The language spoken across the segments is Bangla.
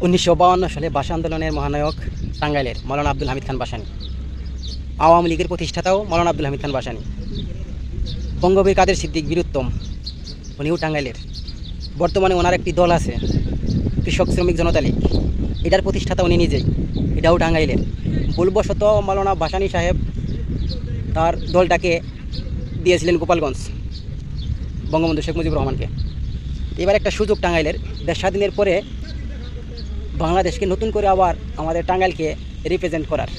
1952 সালে ভাষা আন্দোলনের মহানায়ক টাঙ্গাইলের মাওলানা আব্দুল হামিদ খান ভাসানী। আওয়ামী লীগের প্রতিষ্ঠাতাও মাওলানা আব্দুল হামিদ খান ভাসানী। বঙ্গবীর কাদের সিদ্দিক বীরুত্তম, উনিও টাঙ্গাইলের। বর্তমানে ওনার একটি দল আছে, কৃষক শ্রমিক জনতা লীগ, এটার প্রতিষ্ঠাতা উনি নিজেই, এটাও টাঙ্গাইলের। ভুলবশত মাওলানা ভাসানী সাহেব তার দলটাকে দিয়েছিলেন গোপালগঞ্জ বঙ্গবন্ধু শেখ মুজিবুর রহমানকে। এবার একটা সুযোগ টাঙ্গাইলের, দেশ স্বাধীনের পরে বাংলাদেশকে নতুন করে আবার আমাদের টাঙ্গাইলকে রিপ্রেজেন্ট করার।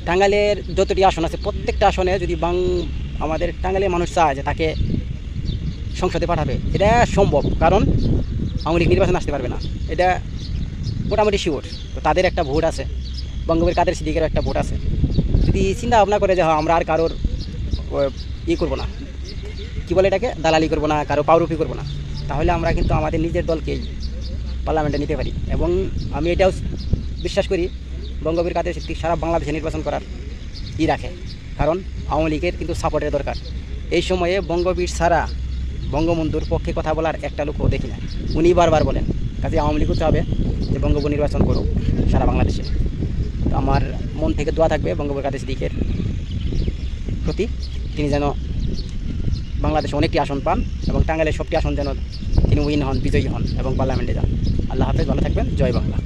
টাঙ্গাইলের যতটি আসন আছে প্রত্যেকটা আসনে যদি আমাদের টাঙ্গাইলের মানুষ চায় যে তাকে সংসদে পাঠাবে, এটা সম্ভব, কারণ আওয়ামী লীগ নির্বাচন আসতে পারবে না, এটা মোটামুটি শিওর। তো তাদের একটা ভোট আছে, বঙ্গবীর কাদের সিদ্দিকেরও একটা ভোট আছে। যদি চিন্তা ভাবনা করে যে আমরা আর কারোর করবো না, কী বলে এটাকে, দালালি করবো না, কারো পাউরুপি করবো না, তাহলে আমরা কিন্তু আমাদের নিজের দলকেই পার্লামেন্টে নিতে পারি। এবং আমি এটাও বিশ্বাস করি বঙ্গবীর কাদের সিদ্দিক সারা বাংলাদেশে নির্বাচন করার রাখে, কারণ আওয়ামী লীগের কিন্তু সাপোর্টের দরকার। এই সময়ে বঙ্গবীর ছাড়া বঙ্গবন্ধুর পক্ষে কথা বলার একটা লোকও দেখি না, উনি বারবার বলেন। কাজে আওয়ামী লীগও চাবে যে বঙ্গবন্ধু নির্বাচন করুক সারা বাংলাদেশে। তো আমার মন থেকে দোয়া থাকবে বঙ্গবীর কাদের সিদ্দিকের প্রতি, তিনি যেন বাংলাদেশে অনেকটি আসন পান এবং টাঙ্গাইলের সবটি আসন যেন তিনি উইন হন, বিজয়ী হন এবং পার্লামেন্টে যান। আল্লাহ হাফেজ, ভালো থাকবেন, জয় বাংলা।